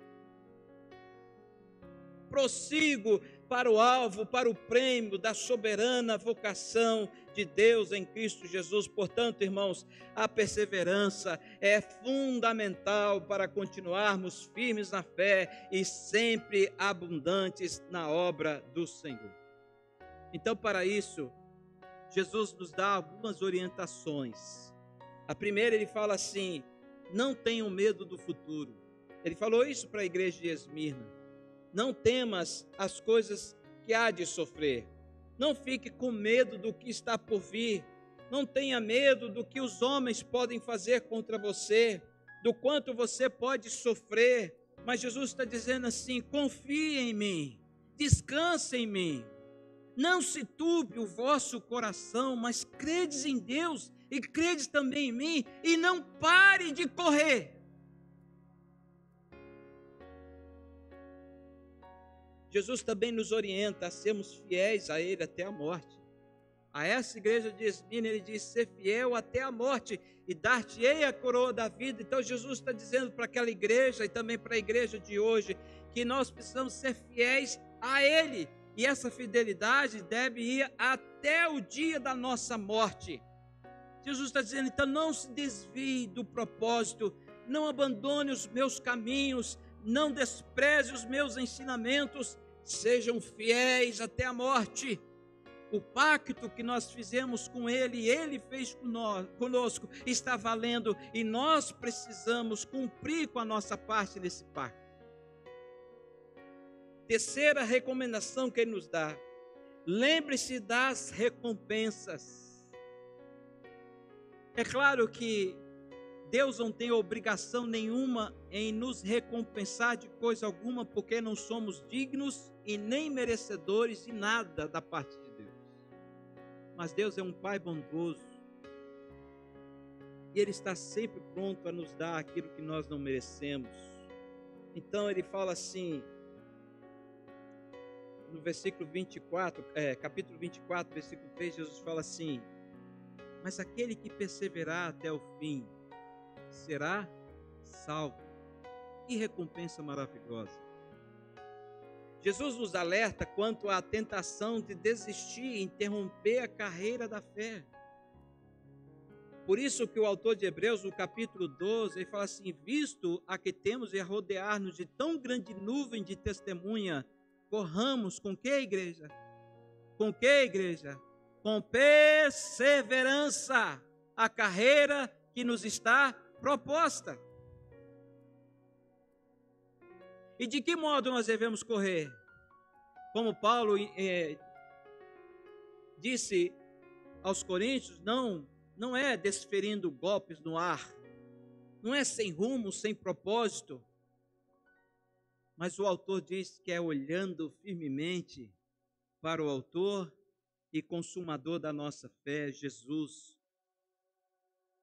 Prossigo para o alvo, para o prêmio da soberana vocação de Deus em Cristo Jesus. Portanto, irmãos, a perseverança é fundamental para continuarmos firmes na fé e sempre abundantes na obra do Senhor. Então, para isso, Jesus nos dá algumas orientações. A primeira, ele fala assim: não tenham medo do futuro. Ele falou isso para a igreja de Esmirna: não temas as coisas que há de sofrer. Não fique com medo do que está por vir. Não tenha medo do que os homens podem fazer contra você, do quanto você pode sofrer. Mas Jesus está dizendo assim: confie em mim, descanse em mim. Não se turbe o vosso coração, mas credes em Deus e credes também em mim, e não pare de correr. Jesus também nos orienta a sermos fiéis a Ele até a morte. A essa igreja de Esmirna ele diz: ser fiel até a morte e dar-te-ei a coroa da vida. Então Jesus está dizendo para aquela igreja e também para a igreja de hoje que nós precisamos ser fiéis a Ele. E essa fidelidade deve ir até o dia da nossa morte. Jesus está dizendo: então não se desvie do propósito, não abandone os meus caminhos, não despreze os meus ensinamentos, sejam fiéis até a morte. O pacto que nós fizemos com Ele, Ele fez conosco, está valendo e nós precisamos cumprir com a nossa parte nesse pacto. Terceira recomendação que Ele nos dá: lembre-se das recompensas. É claro que Deus não tem obrigação nenhuma em nos recompensar de coisa alguma, porque não somos dignos e nem merecedores de nada da parte de Deus. Mas Deus é um Pai bondoso e Ele está sempre pronto a nos dar aquilo que nós não merecemos. Então Ele fala assim, no versículo 24, capítulo 24, versículo 3, Jesus fala assim: mas aquele que perseverar até o fim será salvo. Que recompensa maravilhosa! Jesus nos alerta quanto à tentação de desistir e interromper a carreira da fé. Por isso que o autor de Hebreus, no capítulo 12, ele fala assim: visto a que temos e a rodear-nos de tão grande nuvem de testemunha, corramos com que, igreja? Com que, igreja? Com perseverança a carreira que nos está proposta. E de que modo nós devemos correr? Como Paulo disse aos coríntios, não é desferindo golpes no ar, não é sem rumo, sem propósito, mas o autor diz que é olhando firmemente para o autor e consumador da nossa fé, Jesus,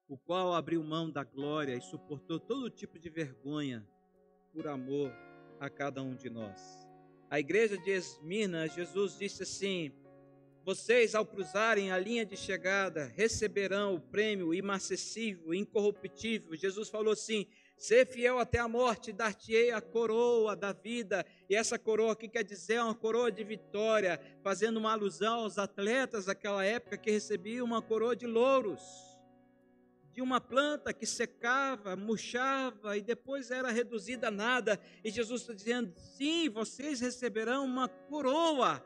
o qual abriu mão da glória e suportou todo tipo de vergonha por amor a cada um de nós. A igreja de Esmirna, Jesus disse assim: vocês, ao cruzarem a linha de chegada, receberão o prêmio imacessível, incorruptível. Jesus falou assim: ser fiel até a morte, dar-te-ei a coroa da vida. E essa coroa aqui quer dizer uma coroa de vitória, fazendo uma alusão aos atletas daquela época que recebiam uma coroa de louros, de uma planta que secava, murchava e depois era reduzida a nada. E Jesus está dizendo: sim, vocês receberão uma coroa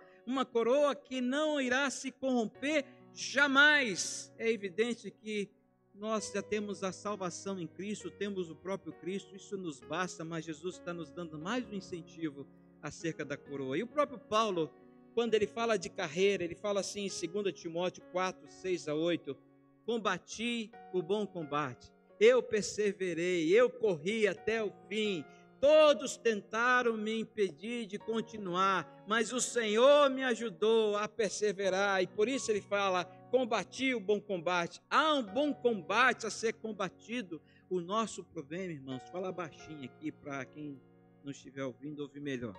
que não irá se corromper jamais. É evidente que nós já temos a salvação em Cristo, temos o próprio Cristo, isso nos basta, mas Jesus está nos dando mais um incentivo acerca da coroa. E o próprio Paulo, quando ele fala de carreira, ele fala assim em 2 Timóteo 4, 6 a 8, combati o bom combate, eu perseverei, eu corri até o fim. Todos tentaram me impedir de continuar, mas o Senhor me ajudou a perseverar, e por isso ele fala: combati o bom combate. Há um bom combate a ser combatido. O nosso problema, irmãos, fala baixinho aqui para quem não estiver ouvindo ouvir melhor.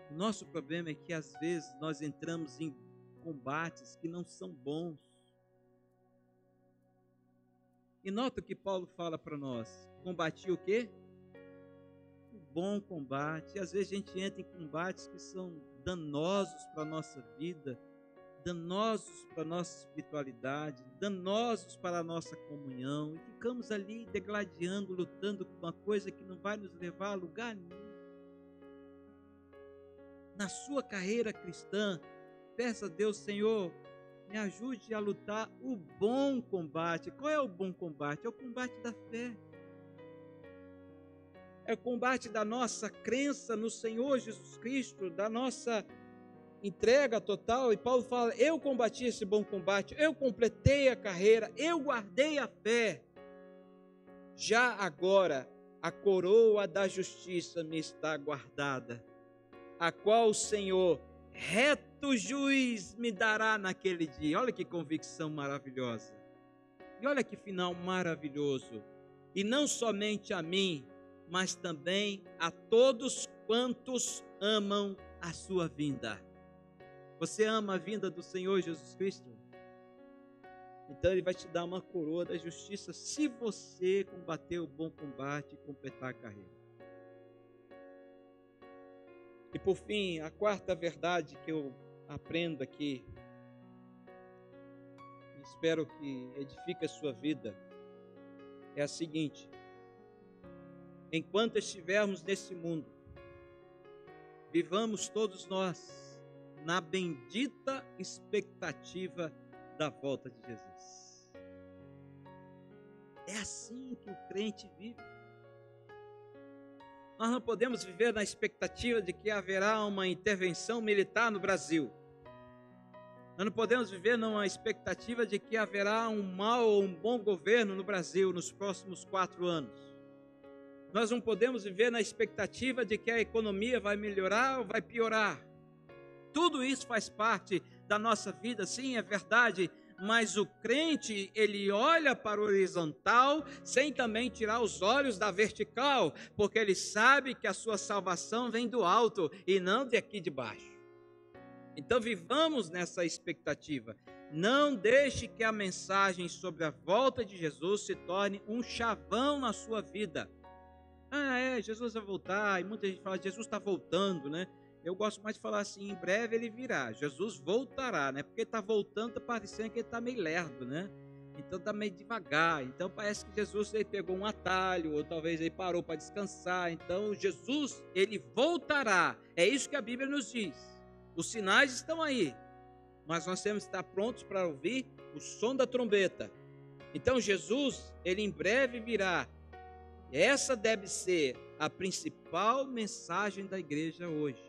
O nosso problema é que às vezes nós entramos em combates que não são bons. E nota o que Paulo fala para nós: combati o quê? O bom combate. E às vezes a gente entra em combates que são danosos para a nossa vida, danosos para a nossa espiritualidade, danosos para a nossa comunhão, e ficamos ali degladiando, lutando com uma coisa que não vai nos levar a lugar nenhum. Na sua carreira cristã, peça a Deus: Senhor, me ajude a lutar o bom combate. Qual é o bom combate? É o combate da fé. É o combate da nossa crença no Senhor Jesus Cristo, da nossa entrega total. E Paulo fala: eu combati esse bom combate, eu completei a carreira, eu guardei a fé. Já agora a coroa da justiça me está guardada, a qual o Senhor, reto juiz, me dará naquele dia. Olha que convicção maravilhosa. E olha que final maravilhoso. E não somente a mim, mas também a todos quantos amam a sua vinda. Você ama a vinda do Senhor Jesus Cristo? Então Ele vai te dar uma coroa da justiça se você combater o bom combate e completar a carreira. E por fim, a quarta verdade que eu aprendo aqui, e espero que edifique a sua vida, é a seguinte: enquanto estivermos nesse mundo, vivamos todos nós na bendita expectativa da volta de Jesus. É assim que o crente vive. Nós não podemos viver na expectativa de que haverá uma intervenção militar no Brasil. Nós não podemos viver numa expectativa de que haverá um mau ou um bom governo no Brasil nos próximos 4 anos. Nós não podemos viver na expectativa de que a economia vai melhorar ou vai piorar. Tudo isso faz parte da nossa vida, sim, é verdade, mas o crente, ele olha para o horizontal sem também tirar os olhos da vertical, porque ele sabe que a sua salvação vem do alto e não de aqui de baixo. Então vivamos nessa expectativa. Não deixe que a mensagem sobre a volta de Jesus se torne um chavão na sua vida. Jesus vai voltar, e muita gente fala: Jesus está voltando, né? Eu gosto mais de falar assim: em breve ele virá, Jesus voltará, né? Porque está voltando, está parecendo que ele está meio lerdo, né? Então está meio devagar, então parece que Jesus ele pegou um atalho, ou talvez ele parou para descansar. Então Jesus, ele voltará, é isso que a Bíblia nos diz. Os sinais estão aí, mas nós temos que estar prontos para ouvir o som da trombeta. Então Jesus, ele em breve virá. Essa deve ser a principal mensagem da igreja hoje.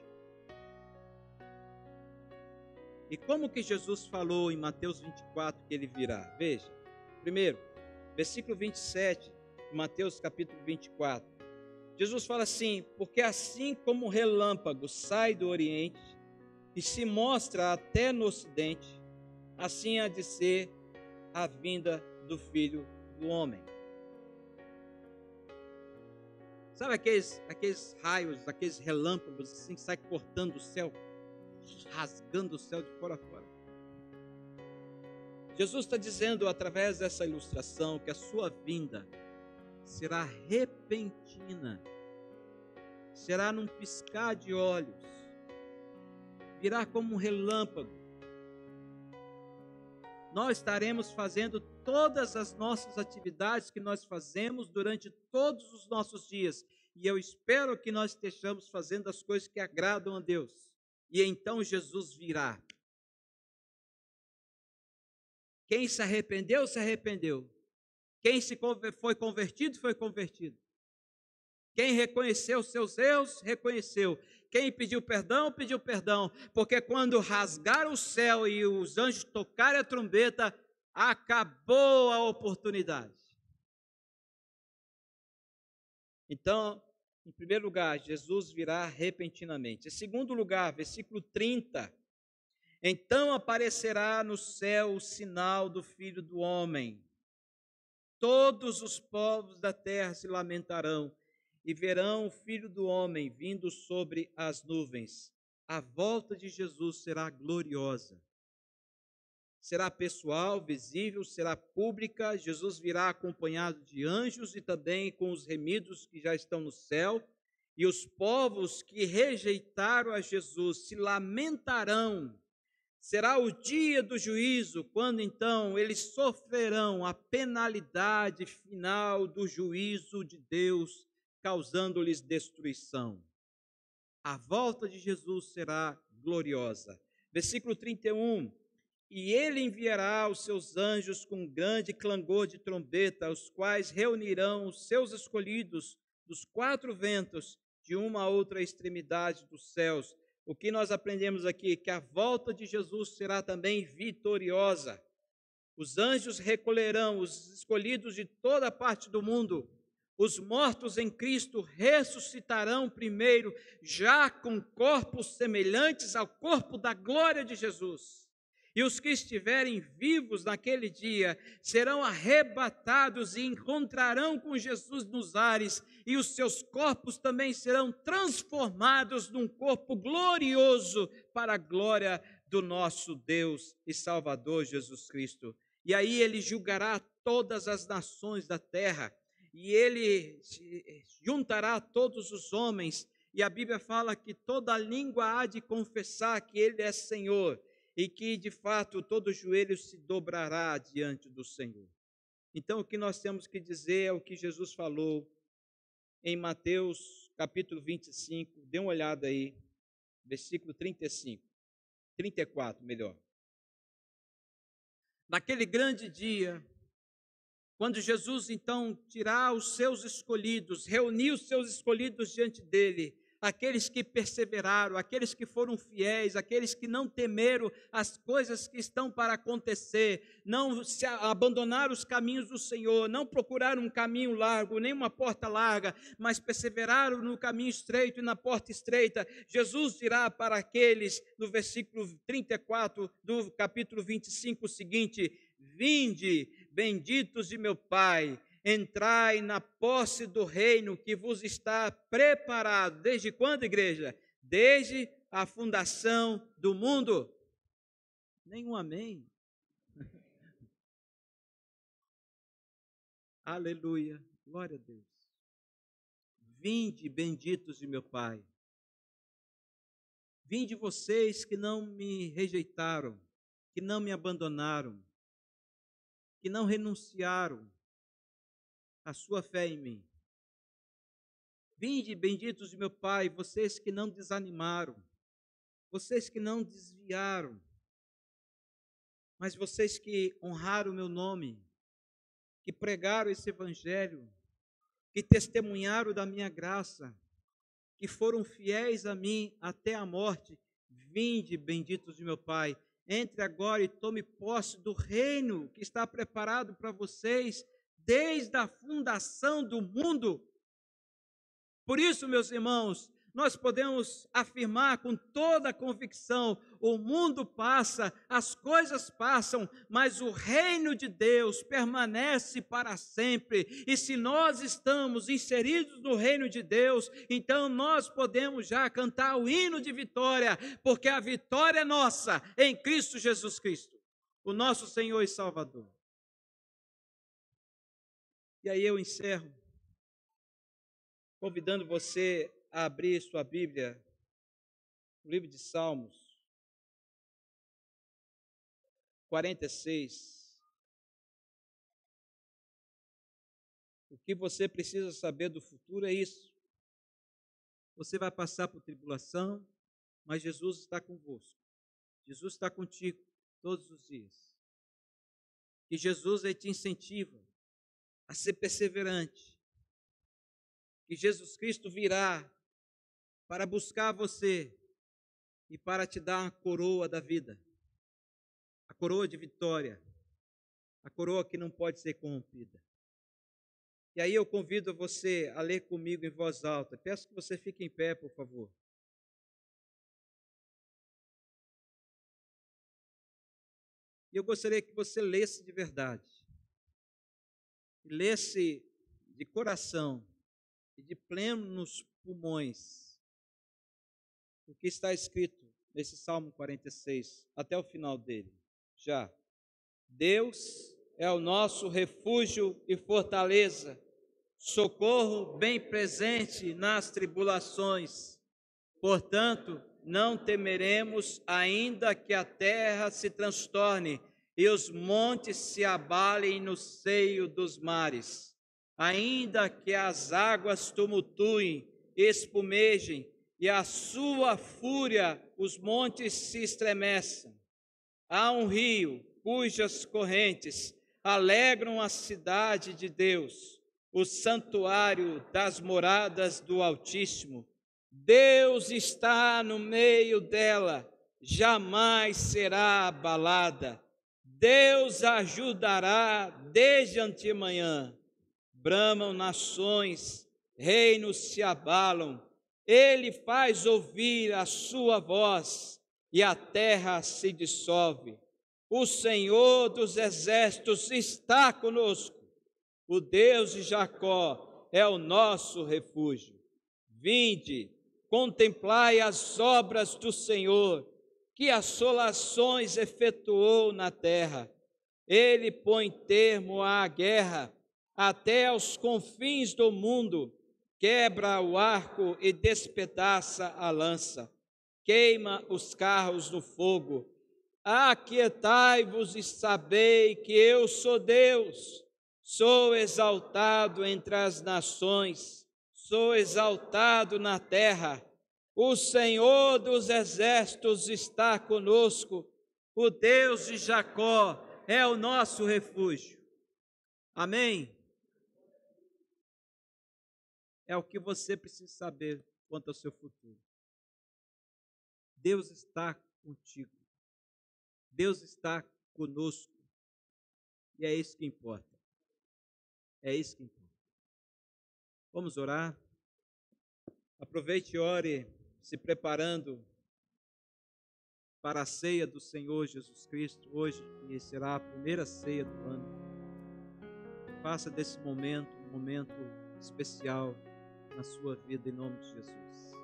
E como que Jesus falou em Mateus 24 que ele virá? Veja, primeiro, versículo 27, Mateus capítulo 24. Jesus fala assim: porque assim como o relâmpago sai do Oriente e se mostra até no Ocidente, assim há de ser a vinda do Filho do Homem. Sabe aqueles raios, aqueles relâmpagos assim que saem cortando o céu, rasgando o céu de fora a fora? Jesus está dizendo através dessa ilustração que a sua vinda será repentina, será num piscar de olhos, virá como um relâmpago. Nós estaremos fazendo todas as nossas atividades que nós fazemos durante todos os nossos dias, e eu espero que nós estejamos fazendo as coisas que agradam a Deus, e então Jesus virá. Quem se arrependeu, se arrependeu. Quem foi convertido, foi convertido. Quem reconheceu seus erros, reconheceu. Quem pediu perdão, pediu perdão. Porque quando rasgar o céu e os anjos tocarem a trombeta, acabou a oportunidade. Então, em primeiro lugar, Jesus virá repentinamente. Em segundo lugar, versículo 30. Então aparecerá no céu o sinal do Filho do Homem. Todos os povos da terra se lamentarão e verão o Filho do Homem vindo sobre as nuvens. A volta de Jesus será gloriosa. Será pessoal, visível, será pública. Jesus virá acompanhado de anjos e também com os remidos que já estão no céu. E os povos que rejeitaram a Jesus se lamentarão. Será o dia do juízo, quando então eles sofrerão a penalidade final do juízo de Deus, causando-lhes destruição. A volta de Jesus será gloriosa. Versículo 31. E ele enviará os seus anjos com grande clangor de trombeta, os quais reunirão os seus escolhidos dos quatro ventos, de uma a outra extremidade dos céus. O que nós aprendemos aqui? Que a volta de Jesus será também vitoriosa. Os anjos recolherão os escolhidos de toda parte do mundo. Os mortos em Cristo ressuscitarão primeiro, já com corpos semelhantes ao corpo da glória de Jesus. E os que estiverem vivos naquele dia serão arrebatados e encontrarão com Jesus nos ares, e os seus corpos também serão transformados num corpo glorioso para a glória do nosso Deus e Salvador Jesus Cristo. E aí ele julgará todas as nações da terra, e ele juntará todos os homens, e a Bíblia fala que toda língua há de confessar que ele é Senhor, e que, de fato, todo joelho se dobrará diante do Senhor. Então, o que nós temos que dizer é o que Jesus falou em Mateus, capítulo 25, dê uma olhada aí, versículo 35, 34, melhor. Naquele grande dia, quando Jesus, então, tirar os seus escolhidos, reunir os seus escolhidos diante dele, aqueles que perseveraram, aqueles que foram fiéis, aqueles que não temeram as coisas que estão para acontecer, não se abandonaram os caminhos do Senhor, não procuraram um caminho largo, nem uma porta larga, mas perseveraram no caminho estreito e na porta estreita. Jesus dirá para aqueles, no versículo 34 do capítulo 25, o seguinte: vinde, benditos de meu Pai, entrai na posse do reino que vos está preparado. Desde quando, igreja? Desde a fundação do mundo. Nenhum amém. Aleluia, glória a Deus. Vinde, benditos de meu Pai. Vinde vocês que não me rejeitaram, que não me abandonaram, que não renunciaram a sua fé em mim. Vinde, benditos de meu Pai, vocês que não desanimaram, vocês que não desviaram, mas vocês que honraram o meu nome, que pregaram esse evangelho, que testemunharam da minha graça, que foram fiéis a mim até a morte. Vinde, benditos de meu Pai, entre agora e tome posse do reino que está preparado para vocês desde a fundação do mundo. Por isso, meus irmãos, nós podemos afirmar com toda a convicção: o mundo passa, as coisas passam, mas o reino de Deus permanece para sempre. E se nós estamos inseridos no reino de Deus, então nós podemos já cantar o hino de vitória, porque a vitória é nossa em Cristo Jesus Cristo, o nosso Senhor e Salvador. E aí eu encerro convidando você a abrir sua Bíblia, o livro de Salmos 46. O que você precisa saber do futuro é isso. Você vai passar por tribulação, mas Jesus está convosco. Jesus está contigo todos os dias. E Jesus te incentiva a ser perseverante. Que Jesus Cristo virá para buscar você e para te dar a coroa da vida, a coroa de vitória, a coroa que não pode ser corrompida. E aí eu convido você a ler comigo em voz alta. Peço que você fique em pé, por favor. E eu gostaria que você lesse de verdade, e lesse de coração, e de pleno nos pulmões, o que está escrito nesse Salmo 46, até o final dele. Já. Deus é o nosso refúgio e fortaleza, socorro bem presente nas tribulações. Portanto, não temeremos, ainda que a terra se transtorne e os montes se abalem no seio dos mares. Ainda que as águas tumultuem, espumejem, e a sua fúria os montes se estremeçam. Há um rio cujas correntes alegram a cidade de Deus, o santuário das moradas do Altíssimo. Deus está no meio dela, jamais será abalada. Deus a ajudará desde antemanhã. Bramam nações, reinos se abalam. Ele faz ouvir a sua voz e a terra se dissolve. O Senhor dos exércitos está conosco. O Deus de Jacó é o nosso refúgio. Vinde, contemplai as obras do Senhor, que assolações efetuou na terra. Ele põe termo à guerra até aos confins do mundo, quebra o arco e despedaça a lança, queima os carros no fogo. Aquietai-vos e sabei que eu sou Deus, sou exaltado entre as nações, sou exaltado na terra. O Senhor dos exércitos está conosco, o Deus de Jacó é o nosso refúgio. Amém? É o que você precisa saber quanto ao seu futuro. Deus está contigo. Deus está conosco. E é isso que importa. É isso que importa. Vamos orar? Aproveite e ore, se preparando para a ceia do Senhor Jesus Cristo, hoje, que será a primeira ceia do ano. Faça desse momento um momento especial na sua vida, em nome de Jesus.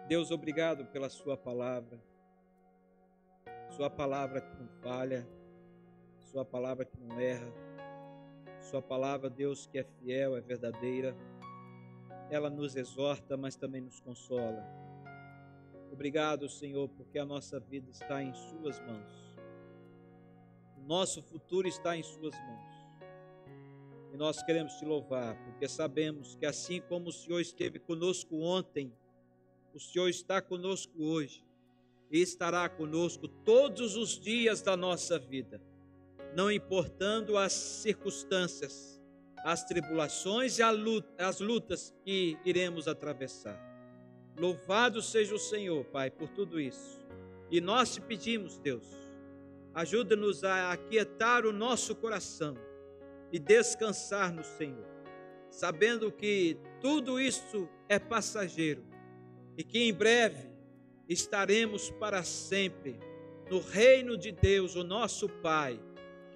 Deus, obrigado pela sua palavra que não falha, sua palavra que não erra, sua palavra, Deus, que é fiel, é verdadeira. Ela nos exorta, mas também nos consola. Obrigado, Senhor, porque a nossa vida está em suas mãos. O nosso futuro está em suas mãos. E nós queremos te louvar, porque sabemos que assim como o Senhor esteve conosco ontem, o Senhor está conosco hoje e estará conosco todos os dias da nossa vida, não importando as circunstâncias, as tribulações e as lutas que iremos atravessar. Louvado seja o Senhor, Pai, por tudo isso. E nós te pedimos, Deus, ajuda-nos a aquietar o nosso coração e descansar no Senhor, sabendo que tudo isso é passageiro e que em breve estaremos para sempre no reino de Deus, o nosso Pai,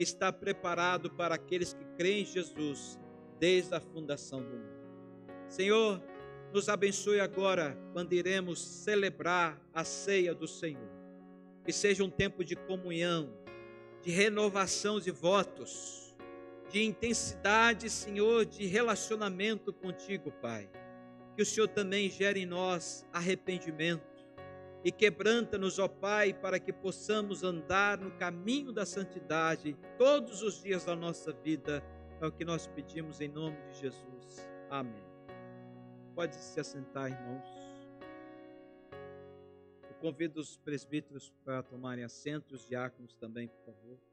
que está preparado para aqueles que creem em Jesus desde a fundação do mundo. Senhor, nos abençoe agora quando iremos celebrar a ceia do Senhor. Que seja um tempo de comunhão, de renovação de votos, de intensidade, Senhor, de relacionamento contigo, Pai. Que o Senhor também gere em nós arrependimento e quebranta-nos, ó Pai, para que possamos andar no caminho da santidade todos os dias da nossa vida. É o que nós pedimos em nome de Jesus. Amém. Pode se assentar, irmãos. Eu convido os presbíteros para tomarem assento, os diáconos também, por favor.